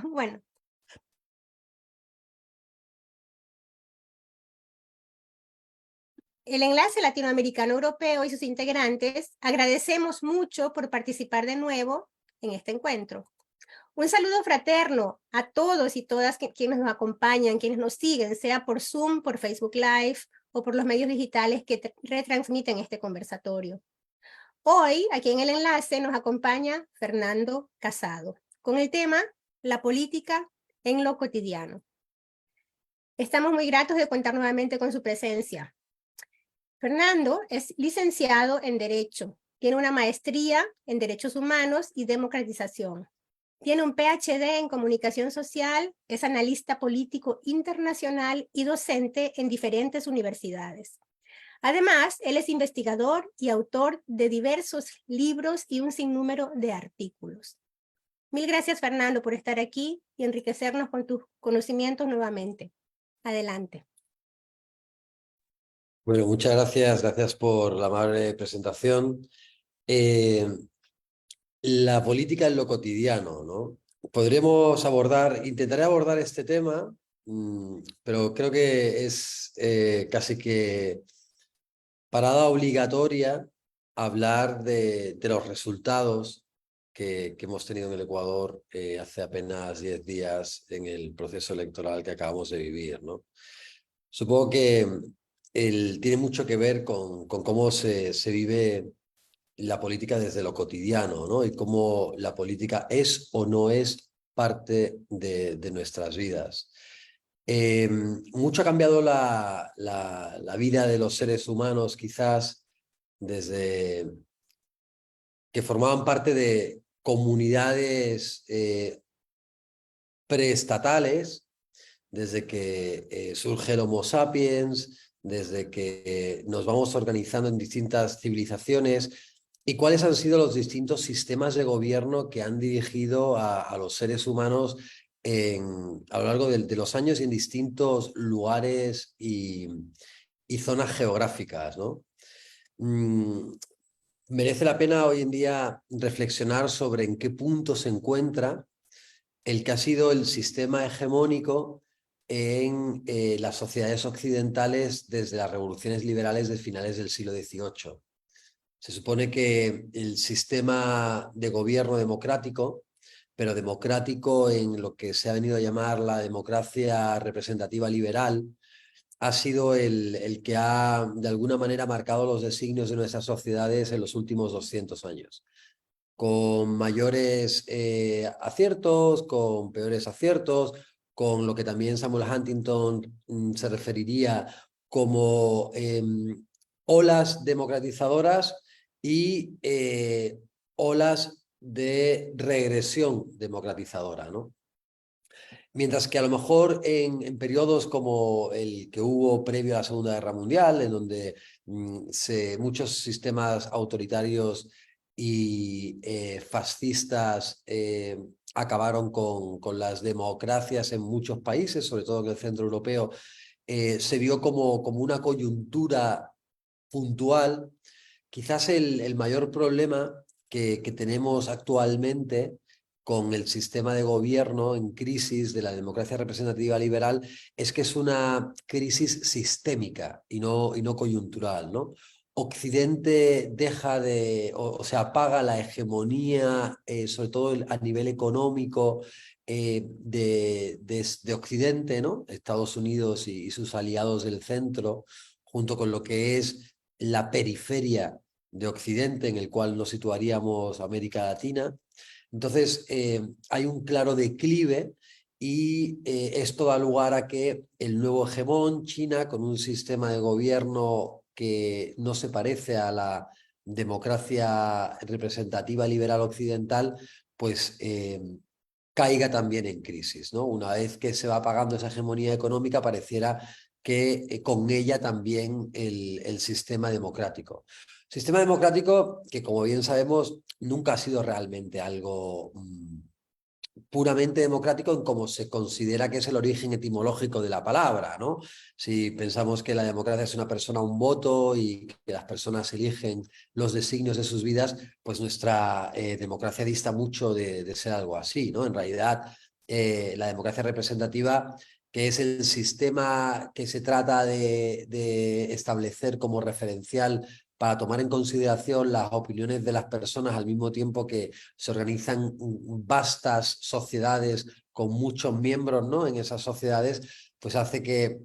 Bueno. El Enlace Latinoamericano Europeo y sus integrantes agradecemos mucho por participar de nuevo en este encuentro. Un saludo fraterno a todos y todas quienes nos acompañan, quienes nos siguen, sea por Zoom, por Facebook Live o por los medios digitales que retransmiten este conversatorio. Hoy, aquí en el enlace, nos acompaña Fernando Casado, con el tema La política en lo cotidiano. Estamos muy gratos de contar nuevamente con su presencia. Fernando es licenciado en Derecho, tiene una maestría en Derechos Humanos y Democratización. Tiene un PhD en Comunicación Social, es analista político internacional y docente en diferentes universidades. Además, él es investigador y autor de diversos libros y un sinnúmero de artículos. Mil gracias, Fernando, por estar aquí y enriquecernos con tus conocimientos nuevamente. Adelante. Bueno, muchas gracias por la amable presentación. La política en lo cotidiano, ¿no? Intentaré abordar este tema, pero creo que es casi que parada obligatoria hablar de los resultados que hemos tenido en el Ecuador hace apenas 10 días en el proceso electoral que acabamos de vivir, ¿no? Supongo que tiene mucho que ver con cómo se vive la política desde lo cotidiano, ¿no? Y cómo la política es o no es parte de nuestras vidas. Mucho ha cambiado la vida de los seres humanos, quizás desde que formaban parte de comunidades preestatales, desde que surge el Homo sapiens, desde que nos vamos organizando en distintas civilizaciones, y cuáles han sido los distintos sistemas de gobierno que han dirigido a los seres humanos a lo largo de los años y en distintos lugares y zonas geográficas, ¿no? Merece la pena hoy en día reflexionar sobre en qué punto se encuentra el que ha sido el sistema hegemónico en las sociedades occidentales desde las revoluciones liberales de finales del siglo XVIII. Se supone que el sistema de gobierno democrático, pero democrático en lo que se ha venido a llamar la democracia representativa liberal, ha sido el que ha de alguna manera marcado los designios de nuestras sociedades en los últimos 200 años, con mayores aciertos, con peores aciertos, con lo que también Samuel Huntington se referiría como olas democratizadoras y olas de regresión democratizadora, ¿no? Mientras que a lo mejor en periodos como el que hubo previo a la Segunda Guerra Mundial, en donde muchos sistemas autoritarios y fascistas acabaron con las democracias en muchos países, sobre todo en el centro europeo, se vio como una coyuntura puntual. Quizás el mayor problema que tenemos actualmente con el sistema de gobierno en crisis de la democracia representativa liberal es que es una crisis sistémica y no coyuntural, ¿no? Occidente deja o se apaga la hegemonía, sobre todo a nivel económico, de Occidente, ¿no? Estados Unidos y sus aliados del centro, junto con lo que es la periferia de Occidente, en el cual nos situaríamos América Latina. Entonces, hay un claro declive y esto da lugar a que el nuevo hegemón, China, con un sistema de gobierno que no se parece a la democracia representativa liberal occidental, pues caiga también en crisis, ¿no? Una vez que se va apagando esa hegemonía económica, pareciera que con ella también el sistema democrático. Sistema democrático que, como bien sabemos, nunca ha sido realmente algo puramente democrático en cómo se considera que es el origen etimológico de la palabra, ¿no? Si pensamos que la democracia es una persona, un voto y que las personas eligen los designios de sus vidas, pues nuestra democracia dista mucho de ser algo así, ¿no? En realidad, la democracia representativa, que es el sistema que se trata de establecer como referencial para tomar en consideración las opiniones de las personas al mismo tiempo que se organizan vastas sociedades con muchos miembros, ¿no? En esas sociedades, pues hace que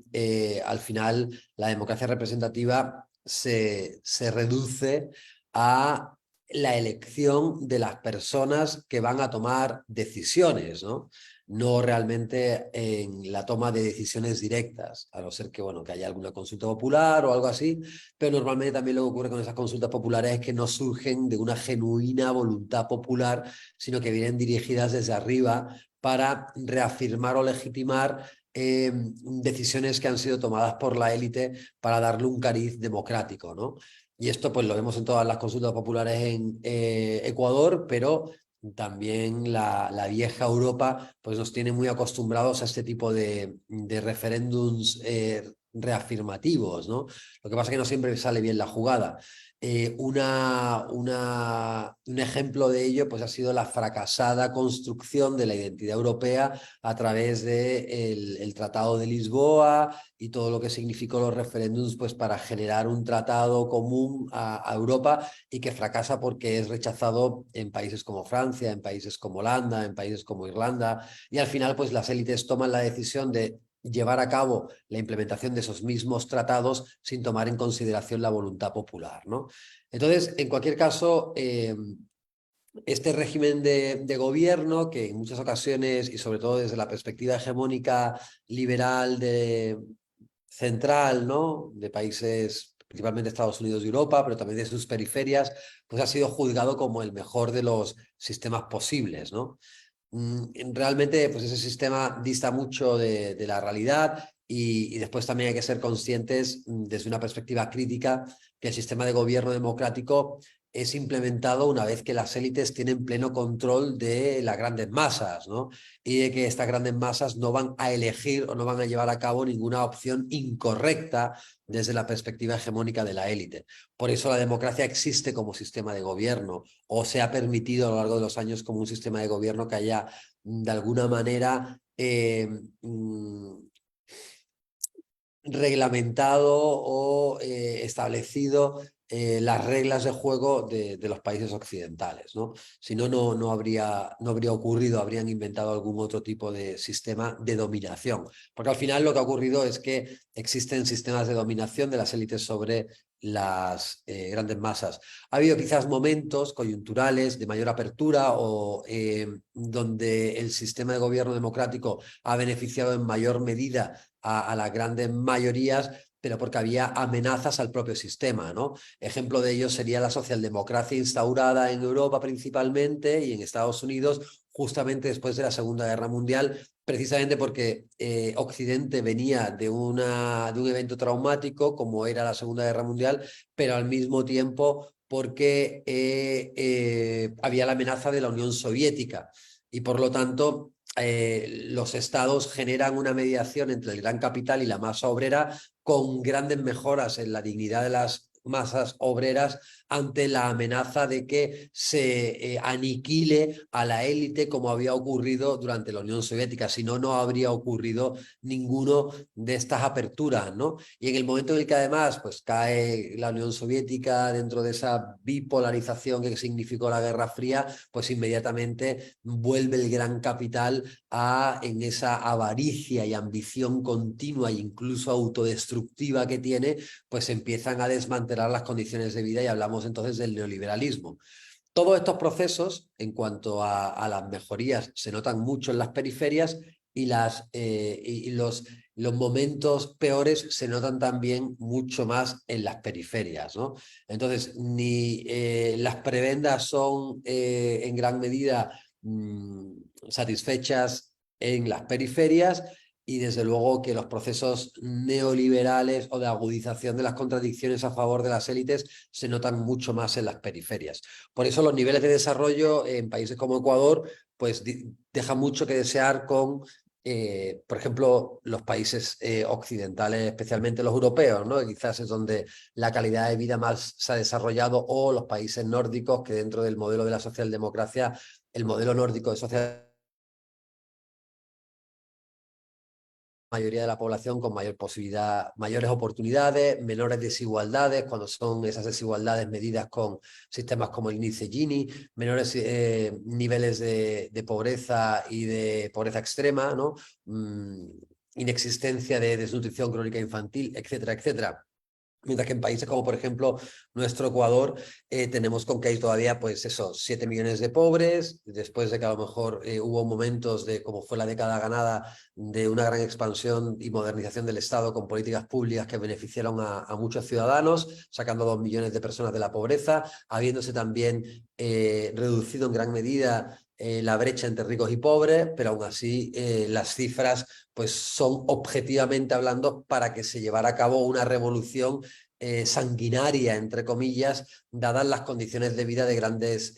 al final la democracia representativa se reduce a la elección de las personas que van a tomar decisiones, ¿no? No realmente en la toma de decisiones directas, a no ser que, bueno, que haya alguna consulta popular o algo así, pero normalmente también lo que ocurre con esas consultas populares es que no surgen de una genuina voluntad popular, sino que vienen dirigidas desde arriba para reafirmar o legitimar decisiones que han sido tomadas por la élite para darle un cariz democrático, ¿no? Y esto pues lo vemos en todas las consultas populares en Ecuador, pero también la vieja Europa pues nos tiene muy acostumbrados a este tipo de referéndums reafirmativos, ¿no? Lo que pasa es que no siempre sale bien la jugada. Un ejemplo de ello pues, ha sido la fracasada construcción de la identidad europea a través del Tratado de Lisboa y todo lo que significó los referéndums pues, para generar un tratado común a Europa y que fracasa porque es rechazado en países como Francia, en países como Holanda, en países como Irlanda, y al final pues las élites toman la decisión de llevar a cabo la implementación de esos mismos tratados sin tomar en consideración la voluntad popular, ¿no? Entonces, en cualquier caso, este régimen de gobierno, que en muchas ocasiones, y sobre todo desde la perspectiva hegemónica liberal central, ¿no? De países, principalmente Estados Unidos y Europa, pero también de sus periferias, pues ha sido juzgado como el mejor de los sistemas posibles, ¿no? Realmente, pues ese sistema dista mucho de la realidad y después también hay que ser conscientes desde una perspectiva crítica que el sistema de gobierno democrático es implementado una vez que las élites tienen pleno control de las grandes masas, ¿no? Y de que estas grandes masas no van a elegir o no van a llevar a cabo ninguna opción incorrecta desde la perspectiva hegemónica de la élite. Por eso la democracia existe como sistema de gobierno o se ha permitido a lo largo de los años como un sistema de gobierno que haya de alguna manera reglamentado o establecido las reglas de juego de los países occidentales, ¿no? Si no, no habría ocurrido, habrían inventado algún otro tipo de sistema de dominación. Porque al final lo que ha ocurrido es que existen sistemas de dominación de las élites sobre las grandes masas. Ha habido quizás momentos coyunturales de mayor apertura o donde el sistema de gobierno democrático ha beneficiado en mayor medida a las grandes mayorías, pero porque había amenazas al propio sistema, ¿no? Ejemplo de ello sería la socialdemocracia instaurada en Europa principalmente y en Estados Unidos justamente después de la Segunda Guerra Mundial, precisamente porque Occidente venía de un evento traumático como era la Segunda Guerra Mundial, pero al mismo tiempo porque había la amenaza de la Unión Soviética y por lo tanto los estados generan una mediación entre el gran capital y la masa obrera con grandes mejoras en la dignidad de las masas obreras ante la amenaza de que se aniquile a la élite como había ocurrido durante la Unión Soviética. Si no, no habría ocurrido ninguno de estas aperturas, ¿no? Y en el momento en el que además pues, cae la Unión Soviética dentro de esa bipolarización que significó la Guerra Fría, pues inmediatamente vuelve el gran capital en esa avaricia y ambición continua e incluso autodestructiva que tiene, pues empiezan a desmantelar las condiciones de vida y hablamos entonces del neoliberalismo. Todos estos procesos, en cuanto a las mejorías, se notan mucho en las periferias y, los momentos peores se notan también mucho más en las periferias, ¿no? Entonces, ni las prebendas son en gran medida satisfechas en las periferias y desde luego que los procesos neoliberales o de agudización de las contradicciones a favor de las élites se notan mucho más en las periferias. Por eso los niveles de desarrollo en países como Ecuador pues dejan mucho que desear con por ejemplo, los países occidentales, especialmente los europeos, ¿no? Quizás es donde la calidad de vida más se ha desarrollado, o los países nórdicos, que dentro del modelo de la socialdemocracia, el modelo nórdico de socialdemocracia mayoría de la población con mayor posibilidad, mayores oportunidades, menores desigualdades, cuando son esas desigualdades medidas con sistemas como el índice Gini, menores niveles de pobreza y de pobreza extrema, ¿no? Inexistencia de desnutrición crónica infantil, etcétera, etcétera. Mientras que en países como, por ejemplo, nuestro Ecuador, tenemos con que hay todavía, pues eso, 7 millones de pobres, después de que a lo mejor hubo momentos de, como fue la década ganada, de una gran expansión y modernización del Estado con políticas públicas que beneficiaron a muchos ciudadanos, sacando 2 millones de personas de la pobreza, habiéndose también reducido en gran medida la brecha entre ricos y pobres, pero aún así las cifras pues son objetivamente hablando para que se llevara a cabo una revolución sanguinaria, entre comillas, dadas las condiciones de vida de grandes,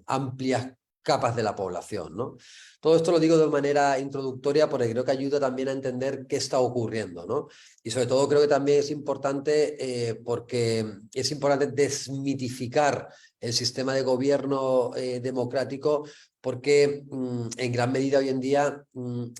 amplias capas de la población, ¿no? Todo esto lo digo de manera introductoria porque creo que ayuda también a entender qué está ocurriendo, ¿no? Y sobre todo creo que también es importante porque es importante desmitificar el sistema de gobierno democrático porque en gran medida hoy en día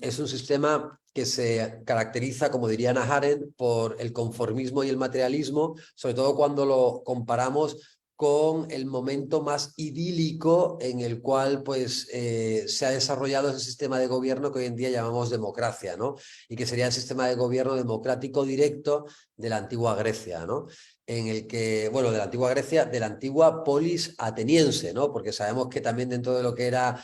es un sistema que se caracteriza, como diría Hannah Arendt, por el conformismo y el materialismo, sobre todo cuando lo comparamos con el momento más idílico en el cual pues, se ha desarrollado ese sistema de gobierno que hoy en día llamamos democracia, ¿no? Y que sería el sistema de gobierno democrático directo de la antigua Grecia, ¿no? En el que, bueno, de la antigua Grecia, de la antigua polis ateniense, ¿no? Porque sabemos que también dentro de lo que era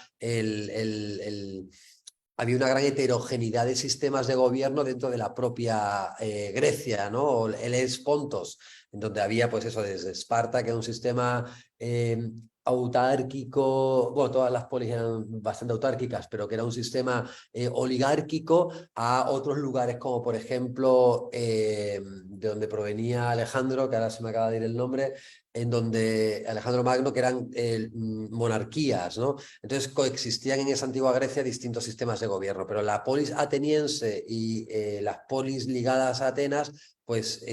había una gran heterogeneidad de sistemas de gobierno dentro de la propia Grecia, ¿no? O el Pontos, en donde había, pues eso, desde Esparta, que era un sistema autárquico, bueno, todas las polis eran bastante autárquicas, pero que era un sistema oligárquico, a otros lugares como, por ejemplo, de donde provenía Alejandro, que ahora se me acaba de ir el nombre, en donde Alejandro Magno, que eran monarquías, ¿no? Entonces coexistían en esa antigua Grecia distintos sistemas de gobierno, pero la polis ateniense y las polis ligadas a Atenas, pues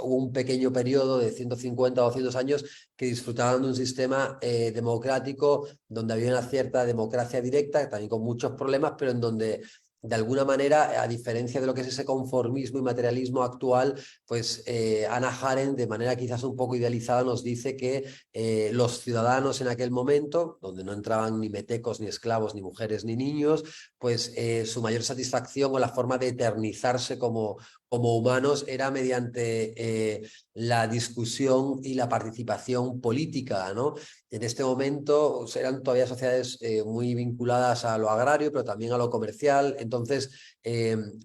hubo un pequeño periodo de 150 o 200 años que disfrutaban de un sistema democrático donde había una cierta democracia directa, también con muchos problemas, pero en donde de alguna manera, a diferencia de lo que es ese conformismo y materialismo actual, pues Hannah Arendt, de manera quizás un poco idealizada, nos dice que los ciudadanos en aquel momento, donde no entraban ni metecos, ni esclavos, ni mujeres, ni niños, pues su mayor satisfacción o la forma de eternizarse como humanos era mediante la discusión y la participación política, ¿no? En este momento eran todavía sociedades muy vinculadas a lo agrario, pero también a lo comercial. Entonces,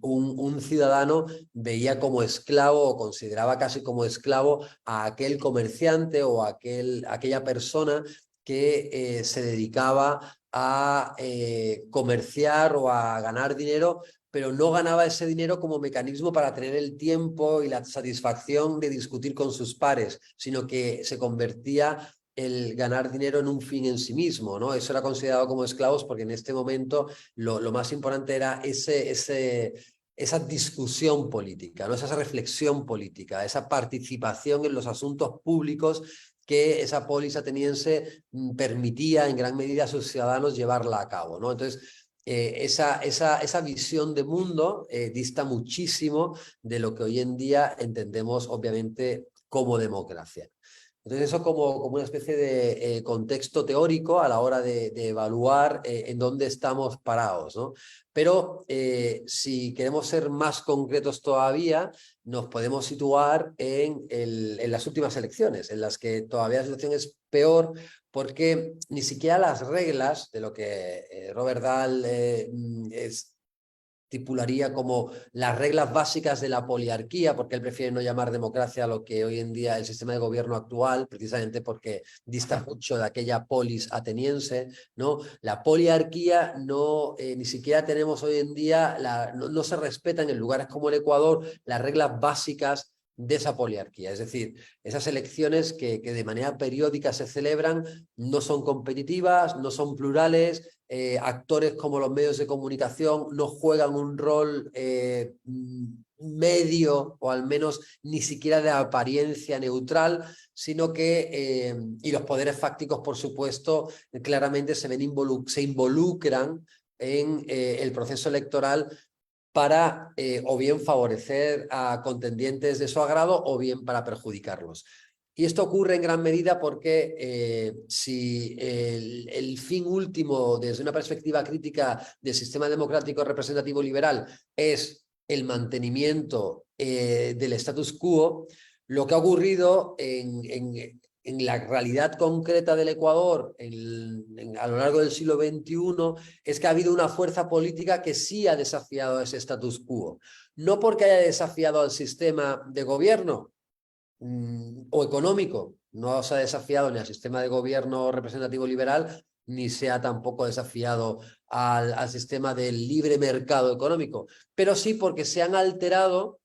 un ciudadano veía como esclavo o consideraba casi como esclavo a aquel comerciante o a aquella persona que se dedicaba a comerciar o a ganar dinero, pero no ganaba ese dinero como mecanismo para tener el tiempo y la satisfacción de discutir con sus pares, sino que se convertía el ganar dinero en un fin en sí mismo, ¿no? Eso era considerado como esclavos porque en este momento lo más importante era esa discusión política, ¿no? Esa reflexión política, esa participación en los asuntos públicos que esa polis ateniense permitía en gran medida a sus ciudadanos llevarla a cabo, ¿no? Entonces, esa visión de mundo dista muchísimo de lo que hoy en día entendemos, obviamente, como democracia. Entonces eso como una especie de contexto teórico a la hora de evaluar en dónde estamos parados, ¿no? Pero si queremos ser más concretos todavía, nos podemos situar en las últimas elecciones, en las que todavía la situación es peor porque ni siquiera las reglas de lo que Robert Dahl estipularía como las reglas básicas de la poliarquía, porque él prefiere no llamar democracia a lo que hoy en día el sistema de gobierno actual, precisamente porque dista mucho de aquella polis ateniense, ¿no? La poliarquía no, ni siquiera tenemos hoy en día, no se respetan en lugares como el Ecuador las reglas básicas de esa poliarquía. Es decir, esas elecciones que de manera periódica se celebran no son competitivas, no son plurales, actores como los medios de comunicación no juegan un rol medio o al menos ni siquiera de apariencia neutral, sino que, y los poderes fácticos, por supuesto, claramente se involucran en el proceso electoral para o bien favorecer a contendientes de su agrado o bien para perjudicarlos. Y esto ocurre en gran medida porque si el fin último, desde una perspectiva crítica del sistema democrático representativo liberal, es el mantenimiento del status quo, lo que ha ocurrido en la realidad concreta del Ecuador a lo largo del siglo XXI es que ha habido una fuerza política que sí ha desafiado ese status quo. No porque haya desafiado al sistema de gobierno o económico, no se ha desafiado ni al sistema de gobierno representativo liberal, ni se ha tampoco desafiado al sistema del libre mercado económico, pero sí porque se han alterado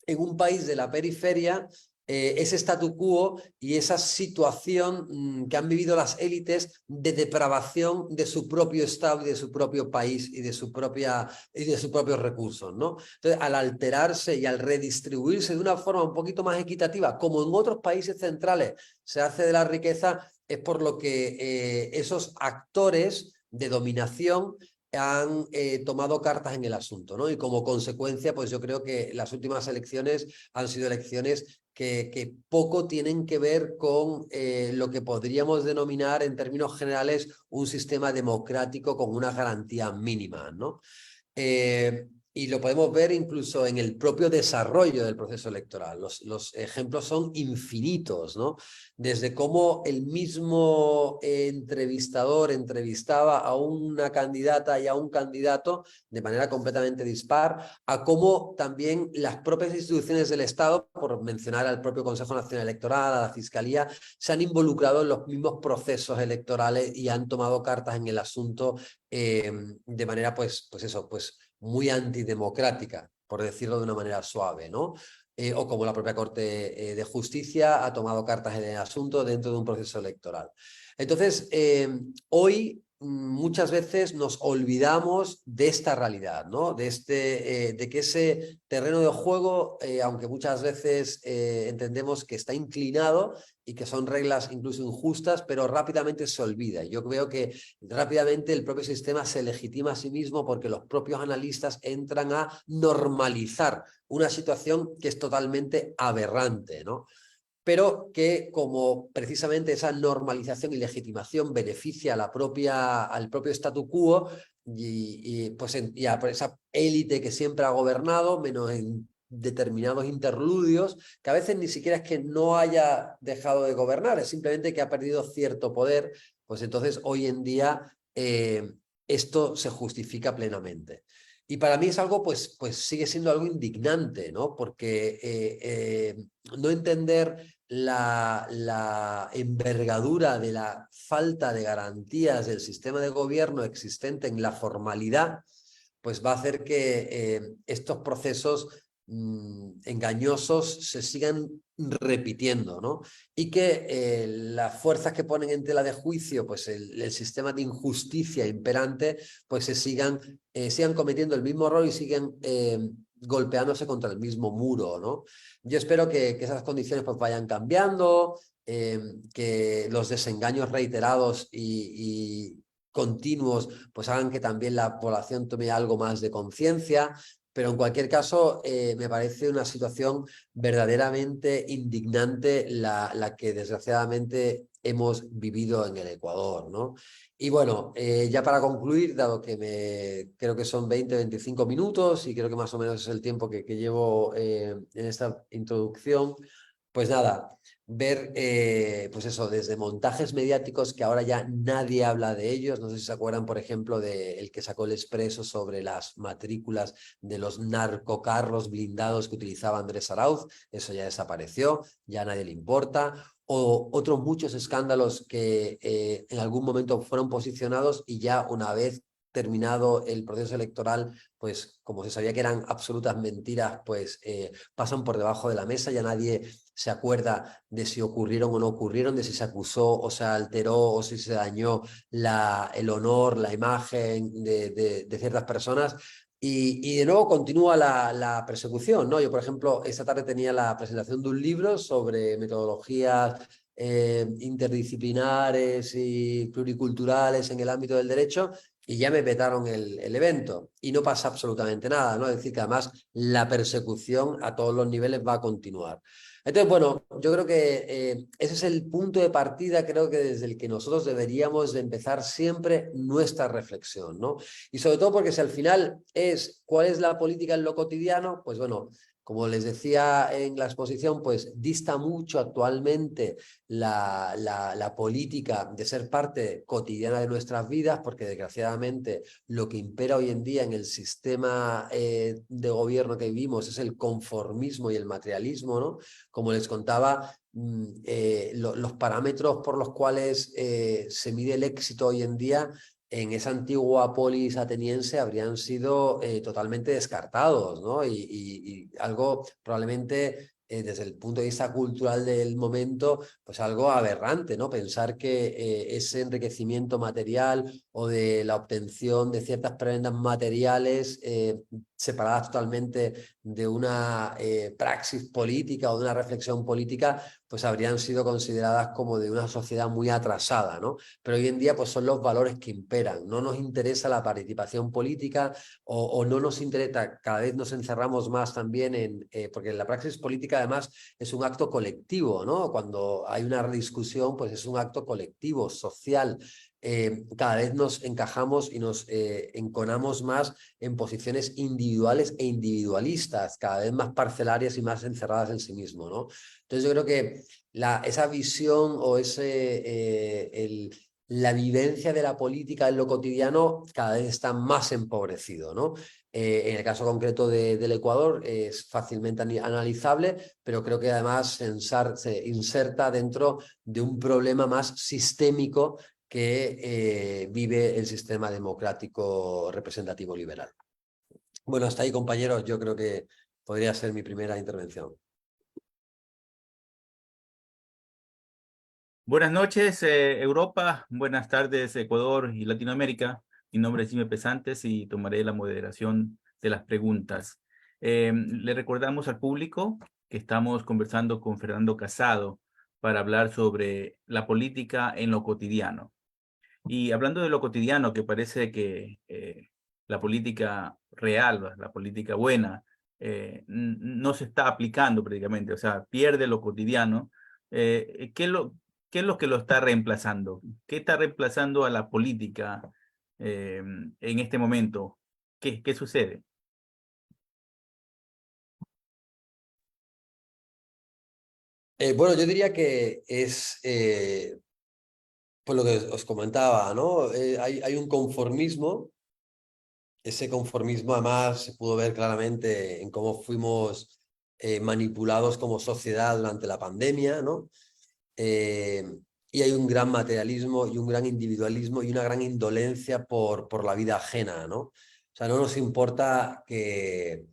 en un país de la periferia ese statu quo y esa situación que han vivido las élites de depravación de su propio Estado y de su propio país y de sus propios recursos, ¿no? Entonces, al alterarse y al redistribuirse de una forma un poquito más equitativa, como en otros países centrales se hace de la riqueza, es por lo que esos actores de dominación han tomado cartas en el asunto, ¿no? Y como consecuencia, pues yo creo que las últimas elecciones han sido elecciones que poco tienen que ver con lo que podríamos denominar en términos generales un sistema democrático con unas garantías mínimas, ¿no? Y lo podemos ver incluso en el propio desarrollo del proceso electoral. Los ejemplos son infinitos, ¿no? Desde cómo el mismo entrevistador entrevistaba a una candidata y a un candidato de manera completamente dispar, a cómo también las propias instituciones del Estado, por mencionar al propio Consejo Nacional Electoral, a la Fiscalía, se han involucrado en los mismos procesos electorales y han tomado cartas en el asunto de manera, pues eso, pues muy antidemocrática, por decirlo de una manera suave, ¿no? O como la propia Corte de Justicia ha tomado cartas en el asunto dentro de un proceso electoral. Entonces, hoy muchas veces nos olvidamos de esta realidad, ¿no? De que ese terreno de juego, aunque muchas veces entendemos que está inclinado y que son reglas incluso injustas, pero rápidamente se olvida. Yo veo que rápidamente el propio sistema se legitima a sí mismo porque los propios analistas entran a normalizar una situación que es totalmente aberrante, ¿no? Pero que como precisamente esa normalización y legitimación beneficia a al propio statu quo y a esa élite que siempre ha gobernado, menos en determinados interludios, que a veces ni siquiera es que no haya dejado de gobernar, es simplemente que ha perdido cierto poder, pues entonces hoy en día esto se justifica plenamente. Y para mí es algo, pues sigue siendo algo indignante, ¿no? Porque no entender la envergadura de la falta de garantías del sistema de gobierno existente en la formalidad, pues va a hacer que estos procesos engañosos se sigan repitiendo, ¿no? Y que las fuerzas que ponen en tela de juicio pues el sistema de injusticia imperante pues sigan cometiendo el mismo error y sigan golpeándose contra el mismo muro, ¿no? Yo espero que esas condiciones pues vayan cambiando, que los desengaños reiterados y continuos pues hagan que también la población tome algo más de conciencia, pero en cualquier caso me parece una situación verdaderamente indignante la que desgraciadamente hemos vivido en el Ecuador, ¿no? Y bueno, ya para concluir, dado que creo que son 20-25 minutos y creo que más o menos es el tiempo que llevo en esta introducción, pues nada, ver, pues eso, desde montajes mediáticos que ahora ya nadie habla de ellos. No sé si se acuerdan, por ejemplo, del que sacó el Expreso sobre las matrículas de los narcocarros blindados que utilizaba Andrés Arauz. Eso ya desapareció, ya a nadie le importa. O otros muchos escándalos que en algún momento fueron posicionados y ya una vez terminado el proceso electoral, pues como se sabía que eran absolutas mentiras, pues pasan por debajo de la mesa, ya nadie se acuerda de si ocurrieron o no ocurrieron, de si se acusó o se alteró o si se dañó el honor, la imagen de ciertas personas. Y de nuevo continúa la persecución, ¿no? Yo, por ejemplo, esta tarde tenía la presentación de un libro sobre metodologías interdisciplinares y pluriculturales en el ámbito del derecho, y ya me vetaron el evento y no pasa absolutamente nada, ¿no? Es decir, que además la persecución a todos los niveles va a continuar. Entonces, bueno, yo creo que ese es el punto de partida, creo que desde el que nosotros deberíamos de empezar siempre nuestra reflexión, ¿no? Y sobre todo porque si al final es cuál es la política en lo cotidiano, pues bueno, como les decía en la exposición, pues dista mucho actualmente la política de ser parte cotidiana de nuestras vidas, porque desgraciadamente lo que impera hoy en día en el sistema de gobierno que vivimos es el conformismo y el materialismo, ¿no? Como les contaba, los parámetros por los cuales se mide el éxito hoy en día en esa antigua polis ateniense habrían sido totalmente descartados, ¿no? Y algo probablemente desde el punto de vista cultural del momento, pues algo aberrante, ¿no? Pensar que ese enriquecimiento material o de la obtención de ciertas prendas materiales separadas totalmente de una praxis política o de una reflexión política, pues habrían sido consideradas como de una sociedad muy atrasada, ¿no? Pero hoy en día pues son los valores que imperan. No nos interesa la participación política o no nos interesa, cada vez nos encerramos más también en, porque la praxis política además es un acto colectivo, ¿no? Cuando hay una discusión, pues es un acto colectivo, social. Cada vez nos encajamos y nos enconamos más en posiciones individuales e individualistas, cada vez más parcelarias y más encerradas en sí mismo, ¿no? Entonces yo creo que esa visión o la vivencia de la política en lo cotidiano cada vez está más empobrecido, ¿no? En el caso concreto del Ecuador es fácilmente analizable, pero creo que además se inserta dentro de un problema más sistémico que vive el sistema democrático representativo liberal. Bueno, hasta ahí, compañeros, yo creo que podría ser mi primera intervención. Buenas noches, Europa. Buenas tardes, Ecuador y Latinoamérica. Mi nombre es Jimmy Pesantes y tomaré la moderación de las preguntas. Le recordamos al público que estamos conversando con Fernando Casado para hablar sobre la política en lo cotidiano. Y hablando de lo cotidiano, que parece que la política real, la política buena, no se está aplicando prácticamente, o sea, pierde lo cotidiano. ¿Qué es lo que lo está reemplazando? ¿Qué está reemplazando a la política en este momento? ¿Qué sucede? Bueno, yo diría que es por lo que os comentaba, ¿no? Hay un conformismo. Ese conformismo además se pudo ver claramente en cómo fuimos manipulados como sociedad durante la pandemia, ¿no? Eh, y hay un gran materialismo y un gran individualismo y una gran indolencia por la vida ajena, ¿no? O sea, no nos importa que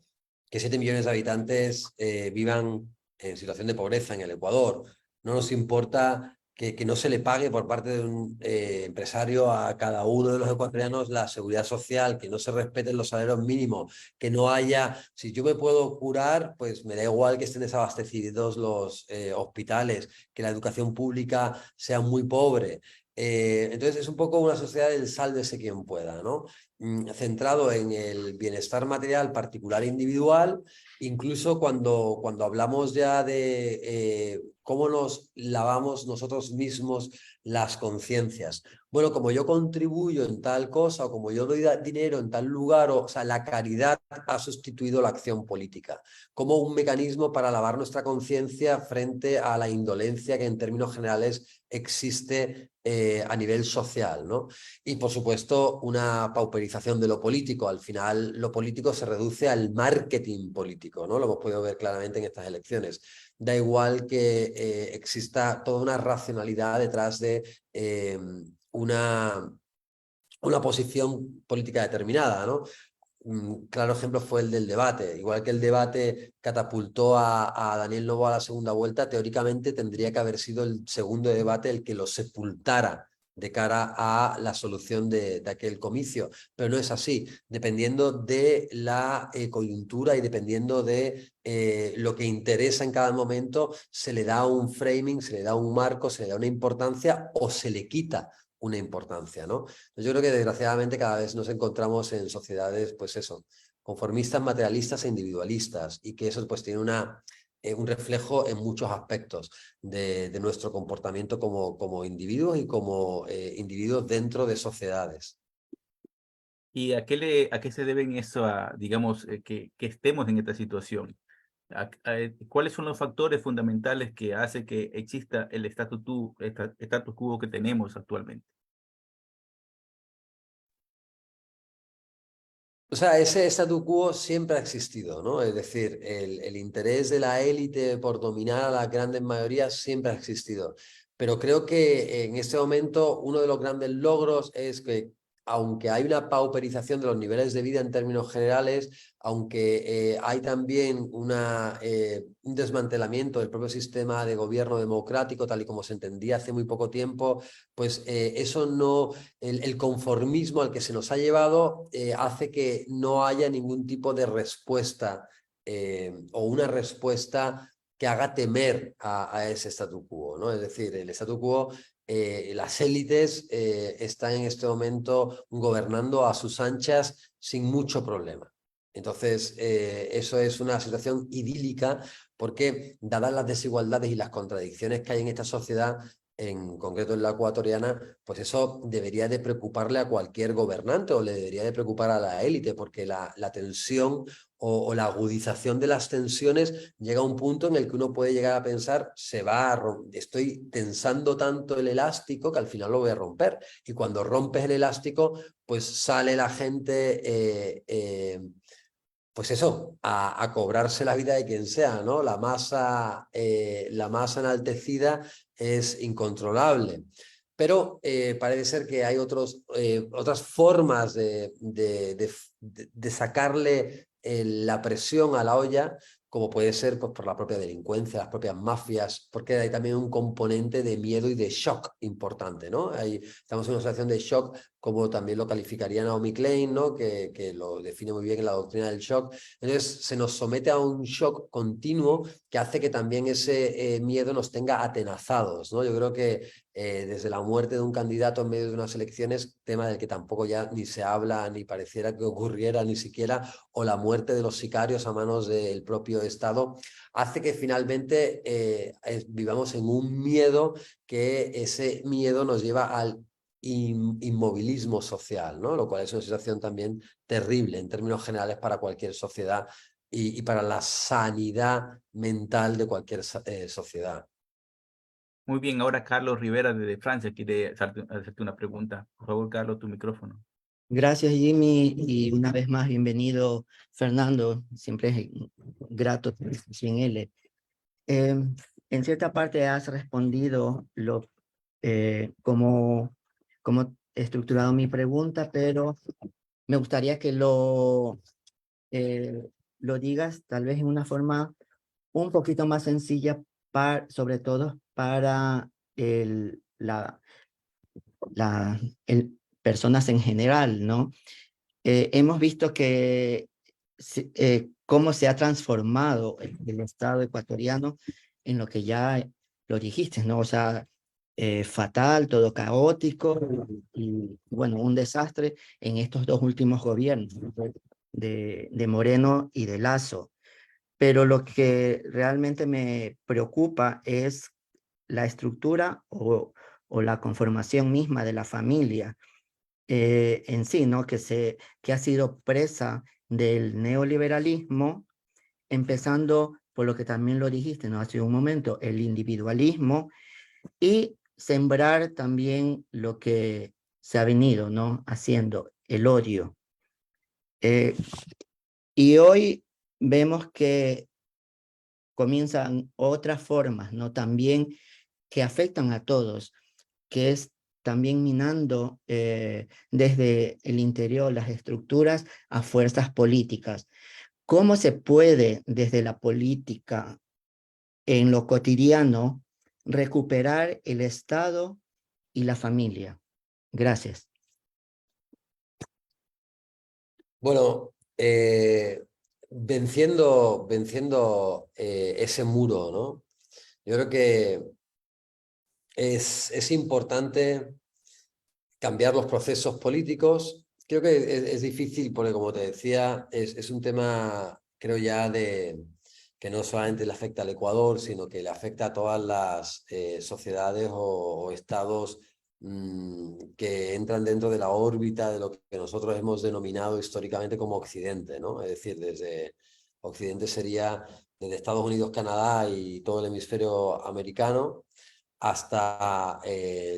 7 millones de habitantes vivan en situación de pobreza en el Ecuador. No nos importa que no se le pague por parte de un empresario a cada uno de los ecuatorianos la seguridad social, que no se respeten los salarios mínimos, que no haya, si yo me puedo curar, pues me da igual que estén desabastecidos los hospitales, que la educación pública sea muy pobre. Entonces es un poco una sociedad del sálvese quien pueda, ¿no? Centrado en el bienestar material particular e individual, incluso cuando hablamos ya de cómo nos lavamos nosotros mismos las conciencias. Bueno, como yo contribuyo en tal cosa o como yo doy dinero en tal lugar, o sea, la caridad ha sustituido la acción política como un mecanismo para lavar nuestra conciencia frente a la indolencia que en términos generales existe a nivel social, ¿no? Y por supuesto una pauperización de lo político. Al final lo político se reduce al marketing político, ¿no? Lo hemos podido ver claramente en estas elecciones. Da igual que exista toda una racionalidad detrás de una posición política determinada, ¿no? Claro ejemplo fue el del debate. Igual que el debate catapultó a Daniel Noboa a la segunda vuelta, teóricamente tendría que haber sido el segundo debate el que lo sepultara de cara a la solución de aquel comicio. Pero no es así. Dependiendo de la coyuntura y dependiendo de lo que interesa en cada momento, se le da un framing, se le da un marco, se le da una importancia o se le quita una importancia, ¿no? Yo creo que desgraciadamente cada vez nos encontramos en sociedades, pues eso, conformistas, materialistas e individualistas, y que eso pues tiene un reflejo en muchos aspectos de nuestro comportamiento como individuos y como individuos dentro de sociedades. ¿Y a qué se deben eso, digamos, que estemos en esta situación? ¿Cuáles son los factores fundamentales que hacen que exista el status quo que tenemos actualmente? O sea, ese statu quo siempre ha existido, ¿no? Es decir, el interés de la élite por dominar a las grandes mayorías siempre ha existido. Pero creo que en este momento uno de los grandes logros es que, aunque hay una pauperización de los niveles de vida en términos generales, aunque hay también un desmantelamiento del propio sistema de gobierno democrático, tal y como se entendía hace muy poco tiempo, pues eso no, el conformismo al que se nos ha llevado hace que no haya ningún tipo de respuesta o una respuesta que haga temer a ese statu quo, ¿no? Es decir, el statu quo, las élites están en este momento gobernando a sus anchas sin mucho problema. Entonces, eso es una situación idílica porque, dadas las desigualdades y las contradicciones que hay en esta sociedad, en concreto en la ecuatoriana, pues eso debería de preocuparle a cualquier gobernante o le debería de preocupar a la élite, porque la tensión o la agudización de las tensiones llega a un punto en el que uno puede llegar a pensar, estoy tensando tanto el elástico que al final lo voy a romper. Y cuando rompes el elástico, pues sale la gente pues eso, a cobrarse la vida de quien sea, ¿no? La masa enaltecida es incontrolable. Pero parece ser que hay otras formas de sacarle la presión a la olla, como puede ser pues, por la propia delincuencia, las propias mafias, porque hay también un componente de miedo y de shock importante, ¿no? Estamos en una situación de shock, como también lo calificaría Naomi Klein, ¿no? Que lo define muy bien en la doctrina del shock. Entonces se nos somete a un shock continuo que hace que también ese miedo nos tenga atenazados, ¿no? Yo creo que desde la muerte de un candidato en medio de unas elecciones, tema del que tampoco ya ni se habla, ni pareciera que ocurriera ni siquiera, o la muerte de los sicarios a manos del propio Estado, hace que finalmente vivamos en un miedo, que ese miedo nos lleva al inmovilismo social, ¿no? Lo cual es una situación también terrible en términos generales para cualquier sociedad y para la sanidad mental de cualquier sociedad. Muy bien, ahora Carlos Rivera desde Francia quiere hacerte una pregunta. Por favor, Carlos, tu micrófono. Gracias, Jimmy, y una vez más bienvenido, Fernando. Siempre es grato sin él. En cierta parte has respondido cómo he estructurado mi pregunta, pero me gustaría que lo digas tal vez en una forma un poquito más sencilla, sobre todo para personas en general, ¿no? Hemos visto cómo se ha transformado el Estado ecuatoriano en lo que ya lo dijiste, ¿no? O sea, fatal, todo caótico y, bueno, un desastre en estos dos últimos gobiernos, ¿no? de Moreno y de Lasso. Pero lo que realmente me preocupa es la estructura o la conformación misma de la familia en sí, ¿no? Que ha sido presa del neoliberalismo, empezando por lo que también lo dijiste, ¿no? Hace un momento, el individualismo, y sembrar también lo que se ha venido, ¿no? Haciendo, el odio. Y hoy vemos que comienzan otras formas, ¿no? También que afectan a todos, que es también minando desde el interior las estructuras a fuerzas políticas. ¿Cómo se puede desde la política en lo cotidiano recuperar el Estado y la familia? Gracias. Bueno, venciendo ese muro, ¿no? Yo creo que es importante cambiar los procesos políticos. Creo que es difícil porque, como te decía, es un tema, creo ya, que no solamente le afecta al Ecuador, sino que le afecta a todas las sociedades o estados que entran dentro de la órbita de lo que nosotros hemos denominado históricamente como Occidente, ¿no? Es decir, desde Occidente sería desde Estados Unidos, Canadá y todo el hemisferio americano, hasta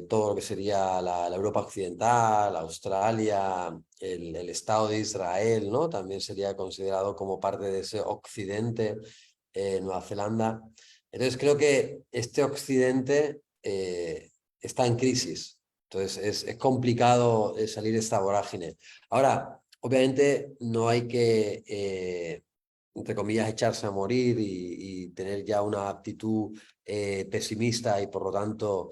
todo lo que sería la Europa occidental, Australia, el Estado de Israel, ¿no? También sería considerado como parte de ese occidente, Nueva Zelanda. Entonces creo que este occidente está en crisis. Entonces es complicado salir de esta vorágine. Ahora, obviamente no hay que, entre comillas, echarse a morir y tener ya una actitud pesimista y por lo tanto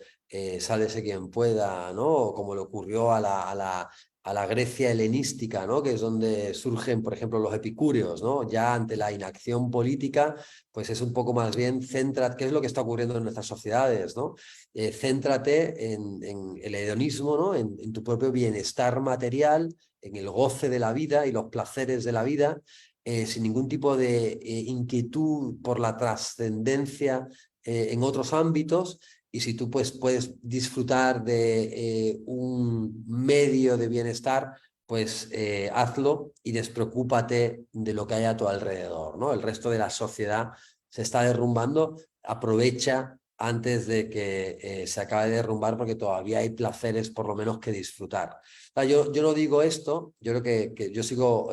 sálvese quien pueda, ¿no? Como le ocurrió a la Grecia helenística, ¿no? Que es donde surgen, por ejemplo, los epicúreos, ¿no? Ya ante la inacción política, pues es un poco más bien, céntrate, ¿qué es lo que está ocurriendo en nuestras sociedades, ¿no? Céntrate en el hedonismo, ¿no? En tu propio bienestar material, en el goce de la vida y los placeres de la vida, sin ningún tipo de inquietud por la trascendencia en otros ámbitos. Y si tú pues, puedes disfrutar de un medio de bienestar, pues hazlo y despreocúpate de lo que hay a tu alrededor, ¿no? El resto de la sociedad se está derrumbando, aprovecha antes de que se acabe de derrumbar porque todavía hay placeres por lo menos que disfrutar. O sea, yo no digo esto, yo creo que yo sigo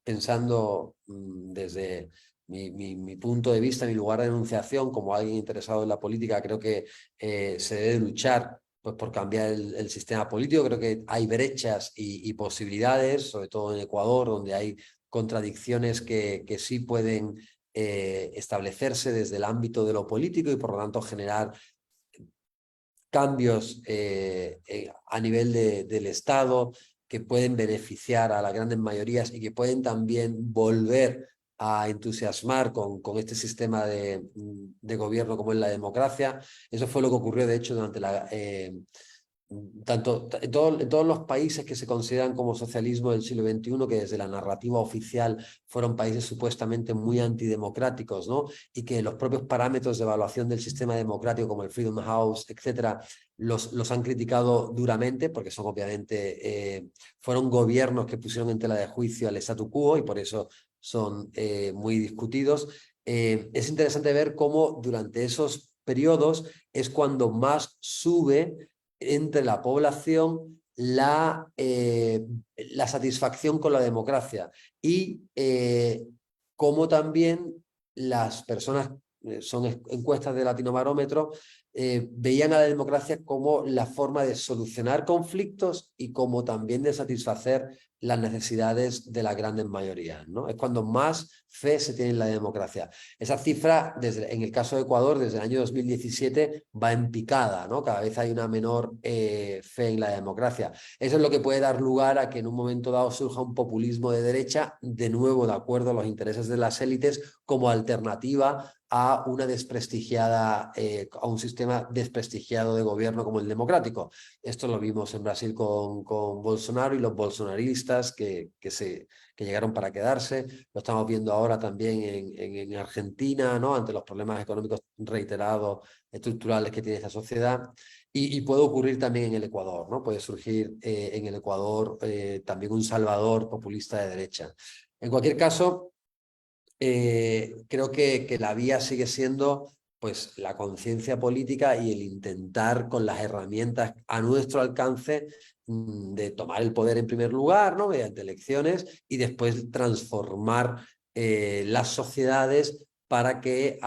pensando desde mi punto de vista, mi lugar de enunciación como alguien interesado en la política, creo que se debe luchar pues, por cambiar el sistema político. Creo que hay brechas y posibilidades, sobre todo en Ecuador, donde hay contradicciones que sí pueden establecerse desde el ámbito de lo político y por lo tanto generar cambios a nivel del Estado que pueden beneficiar a las grandes mayorías y que pueden también volver a entusiasmar con este sistema de gobierno como es la democracia. Eso fue lo que ocurrió, de hecho, durante en todos los países que se consideran como socialismo del siglo XXI, que desde la narrativa oficial fueron países supuestamente muy antidemocráticos, ¿no? Y que los propios parámetros de evaluación del sistema democrático, como el Freedom House, etcétera, los han criticado duramente, porque son obviamente, fueron gobiernos que pusieron en tela de juicio al statu quo y por eso son muy discutidos. Es interesante ver cómo durante esos periodos es cuando más sube entre la población la satisfacción con la democracia y cómo también las personas, son encuestas de Latinobarómetro, veían a la democracia como la forma de solucionar conflictos y como también de satisfacer las necesidades de las grandes mayorías, ¿no? Es cuando más fe se tiene en la democracia. Esa cifra, en el caso de Ecuador, desde el año 2017, va en picada, ¿no? Cada vez hay una menor fe en la democracia. Eso es lo que puede dar lugar a que en un momento dado surja un populismo de derecha, de nuevo de acuerdo a los intereses de las élites, como alternativa a una desprestigiada, a un sistema desprestigiado de gobierno como el democrático. Esto lo vimos en Brasil con Bolsonaro y los bolsonaristas que llegaron para quedarse. Lo estamos viendo ahora también en Argentina, ¿no? Ante los problemas económicos reiterados, estructurales que tiene esta sociedad. Y puede ocurrir también en el Ecuador, ¿no? Puede surgir en el Ecuador también un salvador populista de derecha. En cualquier caso, creo que la vía sigue siendo pues la conciencia política y el intentar con las herramientas a nuestro alcance de tomar el poder en primer lugar, ¿no? Mediante elecciones y después transformar las sociedades para que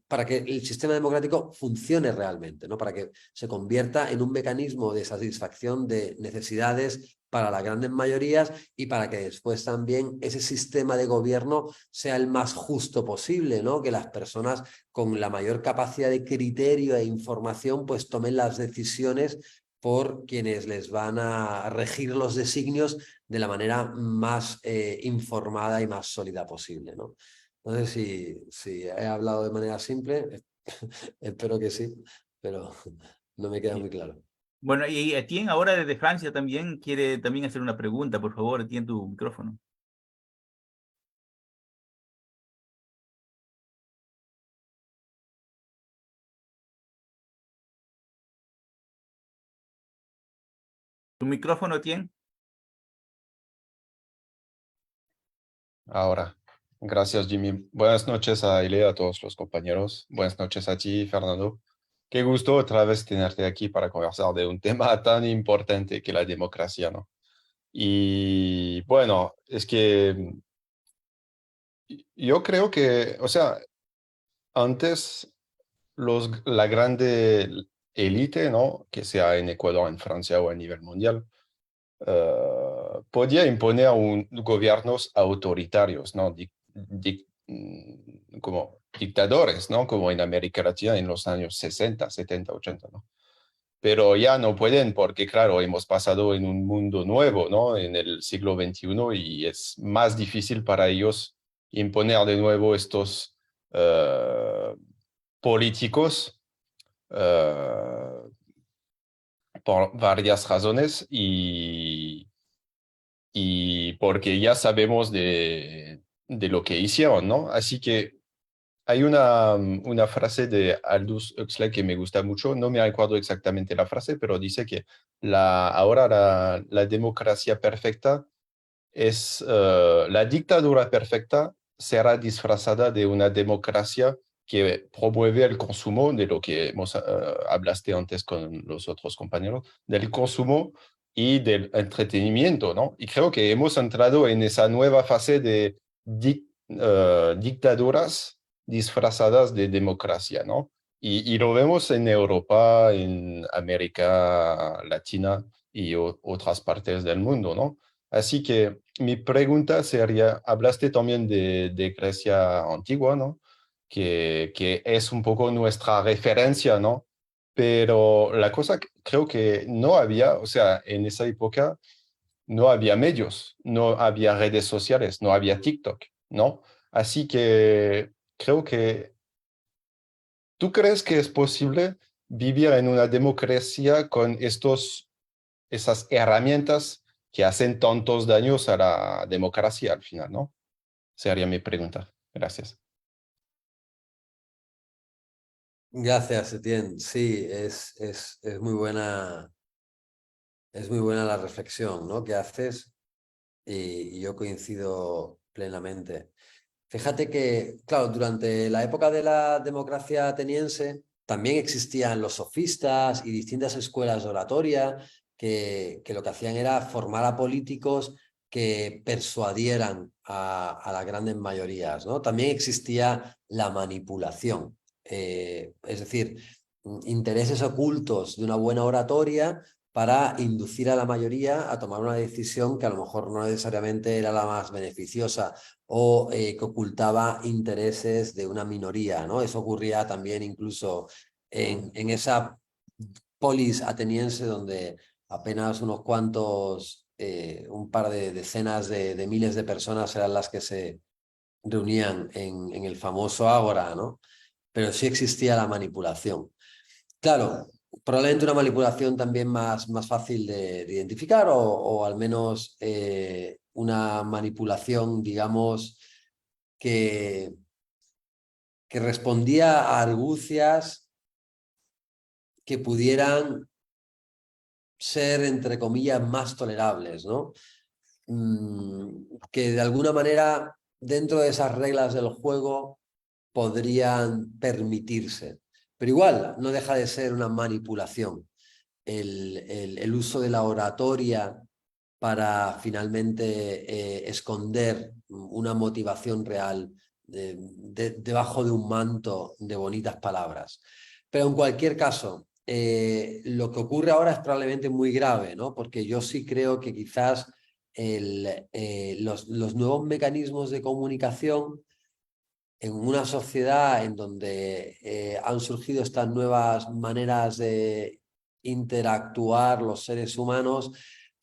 para que el sistema democrático funcione realmente, ¿no? Para que se convierta en un mecanismo de satisfacción de necesidades para las grandes mayorías y para que después también ese sistema de gobierno sea el más justo posible, ¿no? Que las personas con la mayor capacidad de criterio e información pues tomen las decisiones por quienes les van a regir los designios de la manera más informada y más sólida posible, ¿no? No sé si he hablado de manera simple, espero que sí, pero no me queda muy claro. Bueno, y Etienne ahora desde Francia también quiere también hacer una pregunta, por favor, Etienne, tu micrófono. Tu micrófono, Etienne. Ahora, gracias Jimmy. Buenas noches a Ile, a todos los compañeros. Buenas noches a ti, Fernando. Qué gusto otra vez tenerte aquí para conversar de un tema tan importante que la democracia, ¿no? Y bueno, es que yo creo que, o sea, antes la grande élite, ¿no? Que sea en Ecuador, en Francia o a nivel mundial, podía imponer gobiernos autoritarios, ¿no? Como dictadores, ¿no? Como en América Latina en los años 60, 70, 80, ¿no? Pero ya no pueden porque, claro, hemos pasado en un mundo nuevo, ¿no? En el siglo XXI y es más difícil para ellos imponer de nuevo estos políticos eh, por varias razones y porque ya sabemos de lo que hicieron, ¿no? Así que hay una frase de Aldous Huxley que me gusta mucho, no me recuerdo exactamente la frase, pero dice que ahora la democracia perfecta es, la dictadura perfecta será disfrazada de una democracia que promueve el consumo, de lo que hablaste antes con los otros compañeros, del consumo y del entretenimiento, ¿no? Y creo que hemos entrado en esa nueva fase de dictaduras disfrazadas de democracia, ¿no? Y lo vemos en Europa, en América Latina y otras partes del mundo, ¿no? Así que mi pregunta sería, hablaste también de Grecia antigua, ¿no? Que es un poco nuestra referencia, ¿no? Pero la cosa creo que no había, o sea, en esa época no había medios, no había redes sociales, no había TikTok, ¿no? Así que creo que, ¿tú crees que es posible vivir en una democracia con esas herramientas que hacen tantos daños a la democracia al final, ¿no? Sería mi pregunta. Gracias. Gracias, Etienne. Sí, es muy buena, es muy buena la reflexión, ¿no? Que haces y yo coincido plenamente. Fíjate que, claro, durante la época de la democracia ateniense también existían los sofistas y distintas escuelas de oratoria que lo que hacían era formar a políticos que persuadieran a las grandes mayorías, ¿no? También existía la manipulación, es decir, intereses ocultos de una buena oratoria para inducir a la mayoría a tomar una decisión que a lo mejor no necesariamente era la más beneficiosa o que ocultaba intereses de una minoría, ¿no? Eso ocurría también incluso en esa polis ateniense donde apenas unos cuantos, un par de decenas de miles de personas eran las que se reunían en el famoso ágora, ¿no? Pero sí existía la manipulación. Claro, probablemente una manipulación también más fácil de identificar o al menos una manipulación, digamos, que, que respondía a argucias que pudieran ser, entre comillas, más tolerables, ¿no? Que de alguna manera, dentro de esas reglas del juego, podrían permitirse. Pero igual, no deja de ser una manipulación. El uso de la oratoria para finalmente esconder una motivación real debajo de un manto de bonitas palabras. Pero en cualquier caso, lo que ocurre ahora es probablemente muy grave, ¿no? Porque yo sí creo que quizás los nuevos mecanismos de comunicación en una sociedad en donde han surgido estas nuevas maneras de interactuar los seres humanos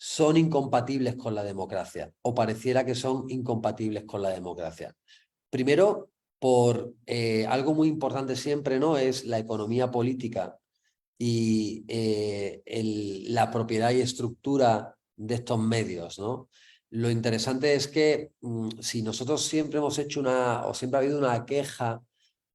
son incompatibles con la democracia, o pareciera que son incompatibles con la democracia. Primero, por algo muy importante siempre, ¿no? Es la economía política, y la propiedad y estructura de estos medios, ¿no? Lo interesante es que si nosotros siempre hemos hecho o siempre ha habido una queja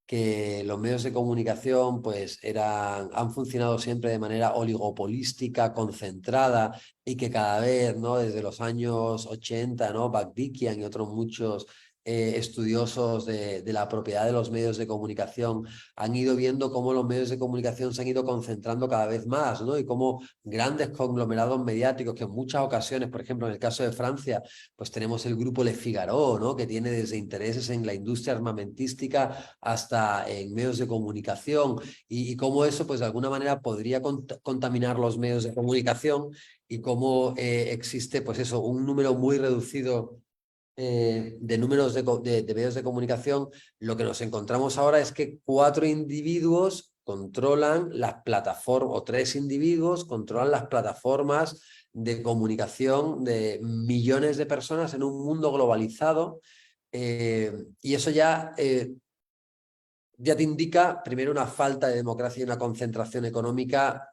que los medios de comunicación pues han funcionado siempre de manera oligopolística, concentrada, y que cada vez, ¿no? Desde los años 80, ¿no? Bakdikian y otros muchos estudiosos de la propiedad de los medios de comunicación han ido viendo cómo los medios de comunicación se han ido concentrando cada vez más, ¿no? Y cómo grandes conglomerados mediáticos que en muchas ocasiones, por ejemplo, en el caso de Francia, pues tenemos el grupo Le Figaro, ¿no? Que tiene desde intereses en la industria armamentística hasta en medios de comunicación, y cómo eso, pues de alguna manera podría contaminar los medios de comunicación, y cómo existe, pues eso, un número muy reducido de números de medios de comunicación. Lo que nos encontramos ahora es que 4 individuos controlan las plataformas, o 3 individuos controlan las plataformas de comunicación de millones de personas en un mundo globalizado, y eso ya te indica primero una falta de democracia y una concentración económica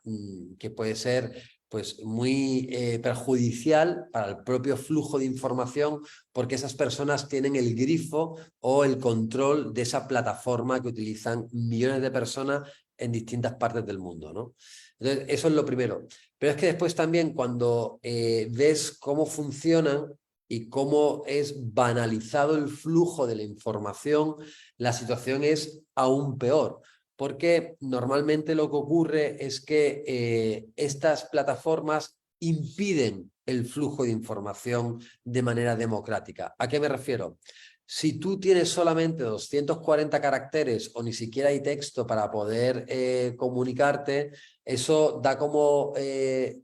que puede ser pues muy perjudicial para el propio flujo de información, porque esas personas tienen el grifo o el control de esa plataforma que utilizan millones de personas en distintas partes del mundo, ¿no? Entonces, eso es lo primero. Pero es que después también, cuando ves cómo funcionan y cómo es banalizado el flujo de la información, la situación es aún peor, porque normalmente lo que ocurre es que estas plataformas impiden el flujo de información de manera democrática. ¿A qué me refiero? Si tú tienes solamente 240 caracteres o ni siquiera hay texto para poder comunicarte, eso da como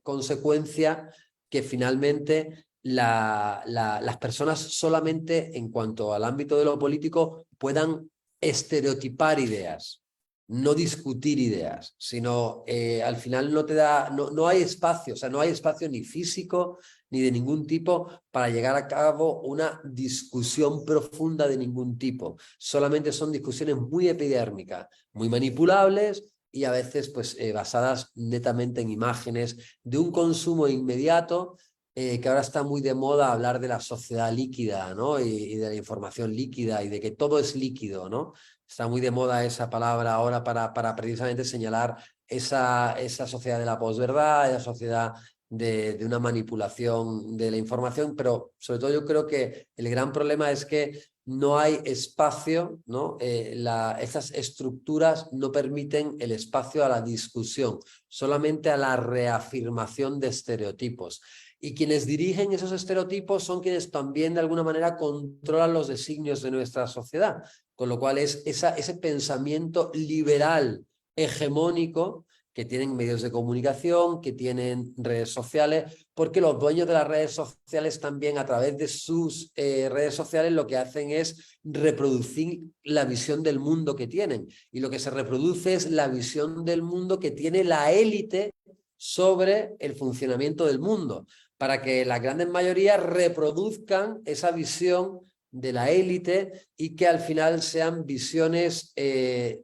consecuencia que finalmente las personas solamente en cuanto al ámbito de lo político puedan estereotipar ideas, no discutir ideas, sino al final no hay espacio, o sea, no hay espacio ni físico ni de ningún tipo para llegar a cabo una discusión profunda de ningún tipo. Solamente son discusiones muy epidérmicas, muy manipulables, y a veces pues basadas netamente en imágenes de un consumo inmediato, que ahora está muy de moda hablar de la sociedad líquida, ¿no? Y de la información líquida y de que todo es líquido, ¿no? Está muy de moda esa palabra ahora para precisamente señalar esa sociedad de la posverdad, esa sociedad de una manipulación de la información, pero sobre todo yo creo que el gran problema es que no hay espacio, ¿no? Esas estructuras no permiten el espacio a la discusión, solamente a la reafirmación de estereotipos. Y quienes dirigen esos estereotipos son quienes también de alguna manera controlan los designios de nuestra sociedad, con lo cual es ese pensamiento liberal hegemónico que tienen medios de comunicación, que tienen redes sociales, porque los dueños de las redes sociales también, a través de sus redes sociales, lo que hacen es reproducir la visión del mundo que tienen, y lo que se reproduce es la visión del mundo que tiene la élite sobre el funcionamiento del mundo, para que las grandes mayorías reproduzcan esa visión de la élite y que al final sean visiones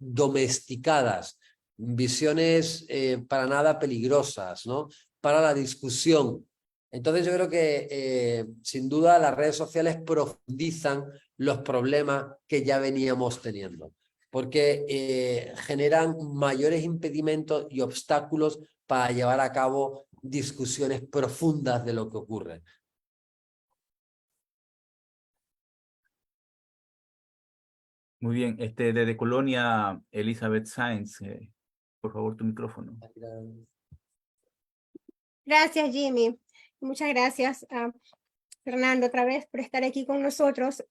domesticadas, visiones para nada peligrosas, ¿no? Para la discusión. Entonces yo creo que sin duda las redes sociales profundizan los problemas que ya veníamos teniendo, porque generan mayores impedimentos y obstáculos para llevar a cabo discusiones profundas de lo que ocurre. Muy bien, desde Colonia, Elizabeth Sáenz, por favor, tu micrófono. Gracias, Jimmy. Muchas gracias, Fernando, otra vez por estar aquí con nosotros.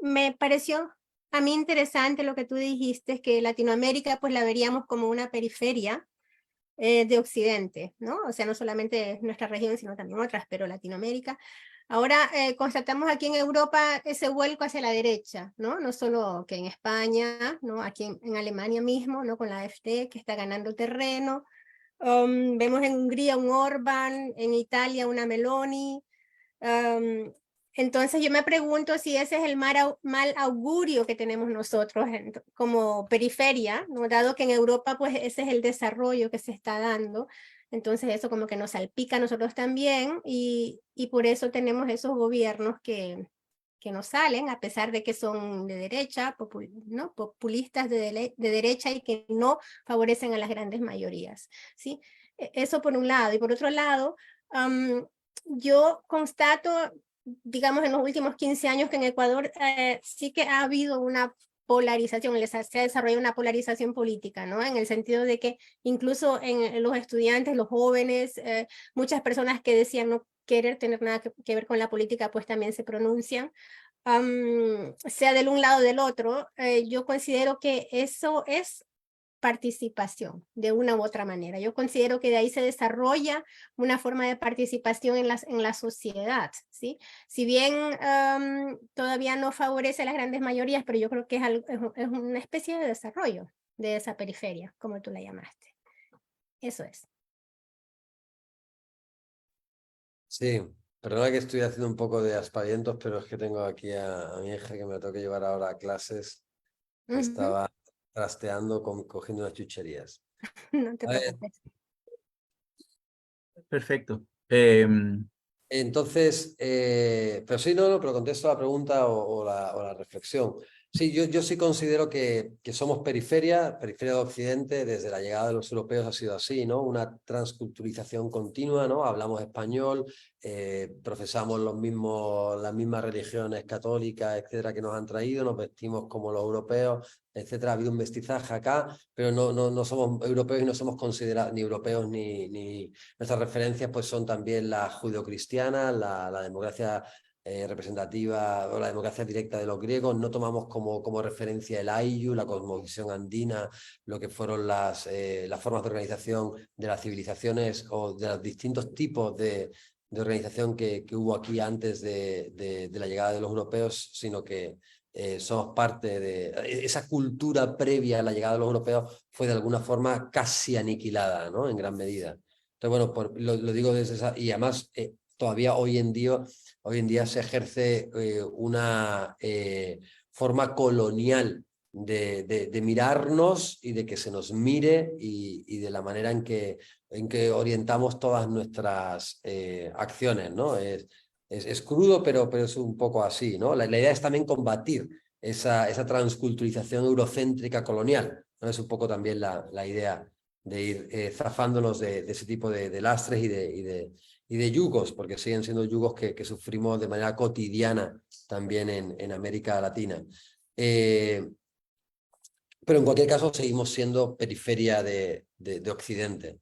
Me pareció a mí interesante lo que tú dijiste, que Latinoamérica pues la veríamos como una periferia de Occidente, ¿no? O sea, no solamente nuestra región, sino también otras, pero Latinoamérica. Ahora constatamos aquí en Europa ese vuelco hacia la derecha, ¿no? No solo que en España, ¿no? Aquí en Alemania mismo, ¿no? Con la AfD que está ganando terreno. Vemos en Hungría un Orbán, en Italia una Meloni, Entonces yo me pregunto si ese es el mal augurio que tenemos nosotros como periferia, ¿no? Dado que en Europa pues ese es el desarrollo que se está dando. Entonces eso como que nos salpica a nosotros también y por eso tenemos esos gobiernos que nos salen, a pesar de que son de derecha, ¿no? Populistas de derecha y que no favorecen a las grandes mayorías, ¿sí? Eso por un lado. Y por otro lado, yo constato, digamos, en los últimos 15 años que en Ecuador sí que ha habido una polarización, se ha desarrollado una polarización política, ¿no? En el sentido de que incluso en los estudiantes, los jóvenes, muchas personas que decían no querer tener nada que ver con la política, pues también se pronuncian. Sea del un lado o del otro, yo considero que eso es participación de una u otra manera. Yo considero que de ahí se desarrolla una forma de participación en la sociedad, ¿sí? Si bien todavía no favorece a las grandes mayorías, pero yo creo que es una especie de desarrollo de esa periferia, como tú la llamaste. Eso es. Sí, perdona que estoy haciendo un poco de aspavientos, pero es que tengo aquí a mi hija que me tengo que llevar ahora a clases. Estaba trasteando, cogiendo unas chucherías. No te A ver, preocupes. Perfecto. entonces, pero sí, no, pero contesto la pregunta o la reflexión. Sí, yo sí considero que somos periferia de Occidente, desde la llegada de los europeos ha sido así, ¿no? Una transculturización continua, ¿no? Hablamos español, profesamos las mismas religiones católicas, etcétera, que nos han traído, nos vestimos como los europeos, etcétera. Ha habido un mestizaje acá, pero no somos europeos y no somos considerados ni europeos ni nuestras referencias pues son también la judeocristiana, la democracia representativa o la democracia directa de los griegos. No tomamos como referencia el Ayllu, la cosmovisión andina, lo que fueron las formas de organización de las civilizaciones o de los distintos tipos de organización que hubo aquí antes de la llegada de los europeos, sino que somos parte de esa cultura previa a la llegada de los europeos, fue de alguna forma casi aniquilada, ¿no? En gran medida. Entonces, bueno, lo digo desde esa, y además todavía hoy en día se ejerce una forma colonial de mirarnos y de que se nos mire y de la manera en que orientamos todas nuestras acciones, ¿no? Es crudo, pero es un poco así, ¿no? La idea es también combatir esa transculturización eurocéntrica colonial, ¿no? Es un poco también la idea de ir zafándonos de ese tipo de lastres y de yugos, porque siguen siendo yugos que sufrimos de manera cotidiana también en América Latina. Pero en cualquier caso seguimos siendo periferia de Occidente.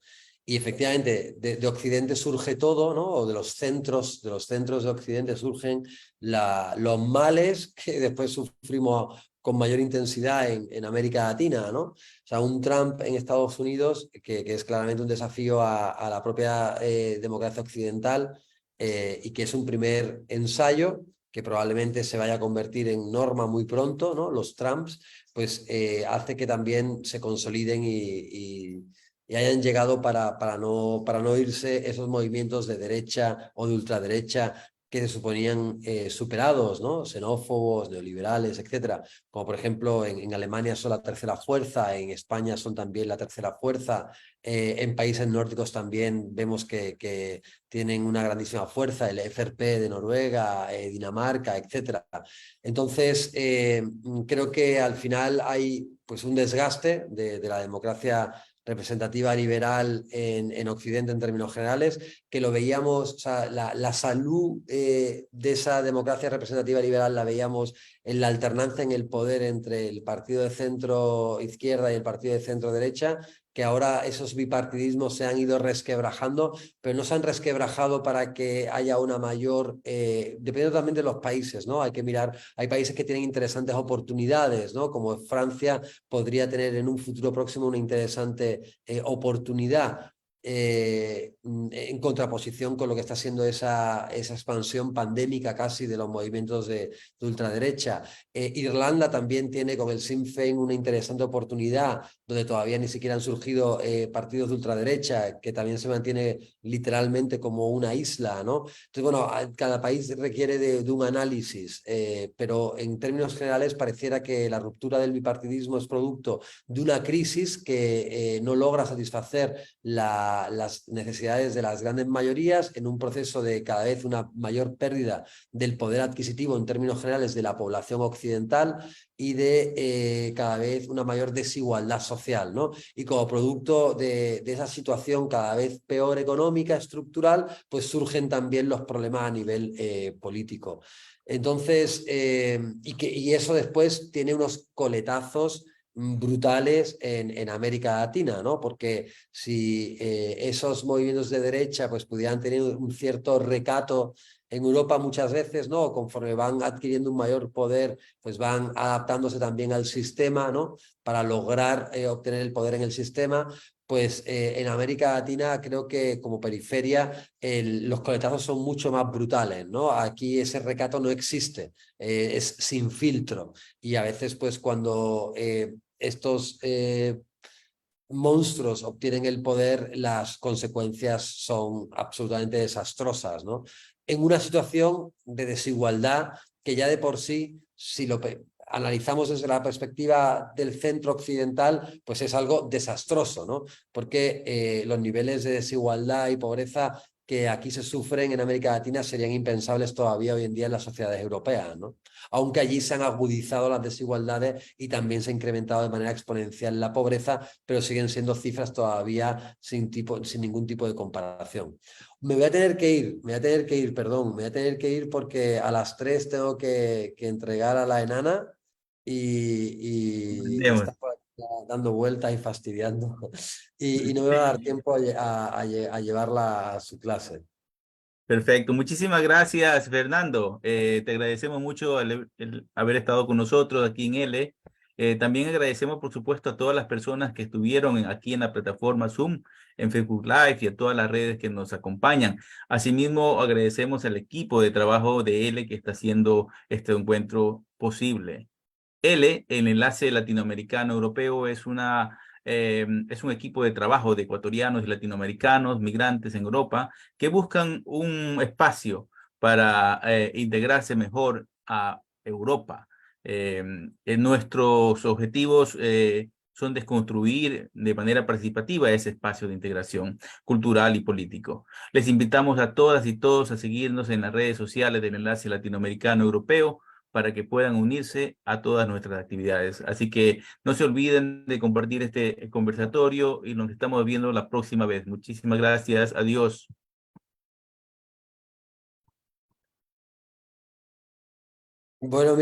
Y efectivamente, de Occidente surge todo, ¿no? O de los centros de Occidente surgen los males que después sufrimos con mayor intensidad en América Latina, ¿no? O sea, un Trump en Estados Unidos, que es claramente un desafío a la propia democracia occidental y que es un primer ensayo que probablemente se vaya a convertir en norma muy pronto, ¿no? Los Trumps, pues hace que también se consoliden y hayan llegado para no irse esos movimientos de derecha o de ultraderecha que se suponían superados, ¿no? Xenófobos, neoliberales, etcétera. Como por ejemplo en Alemania son la tercera fuerza, en España son también la tercera fuerza, en países nórdicos también vemos que tienen una grandísima fuerza, el FRP de Noruega, Dinamarca, etcétera. Entonces, creo que al final hay pues, un desgaste de la democracia representativa liberal en Occidente en términos generales, que lo veíamos, o sea, la salud de esa democracia representativa liberal la veíamos en la alternancia en el poder entre el partido de centro izquierda y el partido de centro derecha, que ahora esos bipartidismos se han ido resquebrajando, pero no se han resquebrajado para que haya una mayor, dependiendo también de los países, ¿no? Hay que mirar, hay países que tienen interesantes oportunidades, ¿no? Como Francia podría tener en un futuro próximo una interesante oportunidad. en contraposición con lo que está siendo esa expansión pandémica casi de los movimientos de ultraderecha. Irlanda también tiene con el Sinn Féin una interesante oportunidad, donde todavía ni siquiera han surgido partidos de ultraderecha, que también se mantiene literalmente como una isla, ¿no? Entonces, bueno, cada país requiere de un análisis, pero en términos generales pareciera que la ruptura del bipartidismo es producto de una crisis que no logra satisfacer las necesidades de las grandes mayorías en un proceso de cada vez una mayor pérdida del poder adquisitivo en términos generales de la población occidental y de cada vez una mayor desigualdad social, ¿no? Y como producto de esa situación cada vez peor económica, estructural, pues surgen también los problemas a nivel político. Entonces, y eso después tiene unos coletazos brutales en América Latina, ¿no? Porque si esos movimientos de derecha pues pudieran tener un cierto recato en Europa muchas veces, ¿no? Conforme van adquiriendo un mayor poder, pues van adaptándose también al sistema, ¿no? Para lograr obtener el poder en el sistema. Pues en América Latina creo que como periferia los coletazos son mucho más brutales, ¿no? Aquí ese recato no existe, es sin filtro. Y a veces pues cuando estos monstruos obtienen el poder, las consecuencias son absolutamente desastrosas, ¿no? En una situación de desigualdad que ya de por sí, si lo analizamos desde la perspectiva del centro occidental, pues es algo desastroso, ¿no? Porque los niveles de desigualdad y pobreza que aquí se sufren en América Latina serían impensables todavía hoy en día en las sociedades europeas, ¿no? Aunque allí se han agudizado las desigualdades y también se ha incrementado de manera exponencial la pobreza, pero siguen siendo cifras todavía sin ningún tipo de comparación. Me voy a tener que ir, perdón, me voy a tener que ir porque a las 3 tengo que entregar a la enana y Entendemos. está por aquí dando vueltas y fastidiando y no me va a dar tiempo a llevarla a su clase. Perfecto, muchísimas gracias, Fernando. Te agradecemos mucho el haber estado con nosotros aquí en L. También agradecemos, por supuesto, a todas las personas que estuvieron aquí en la plataforma Zoom, en Facebook Live y a todas las redes que nos acompañan. Asimismo, agradecemos al equipo de trabajo de L que está haciendo este encuentro posible. L, el Enlace Latinoamericano Europeo, es un equipo de trabajo de ecuatorianos y latinoamericanos, migrantes en Europa, que buscan un espacio para integrarse mejor a Europa. Nuestros objetivos son desconstruir de manera participativa ese espacio de integración cultural y político. Les invitamos a todas y todos a seguirnos en las redes sociales del Enlace Latinoamericano Europeo, para que puedan unirse a todas nuestras actividades. Así que no se olviden de compartir este conversatorio y nos estamos viendo la próxima vez. Muchísimas gracias. Adiós. Bueno,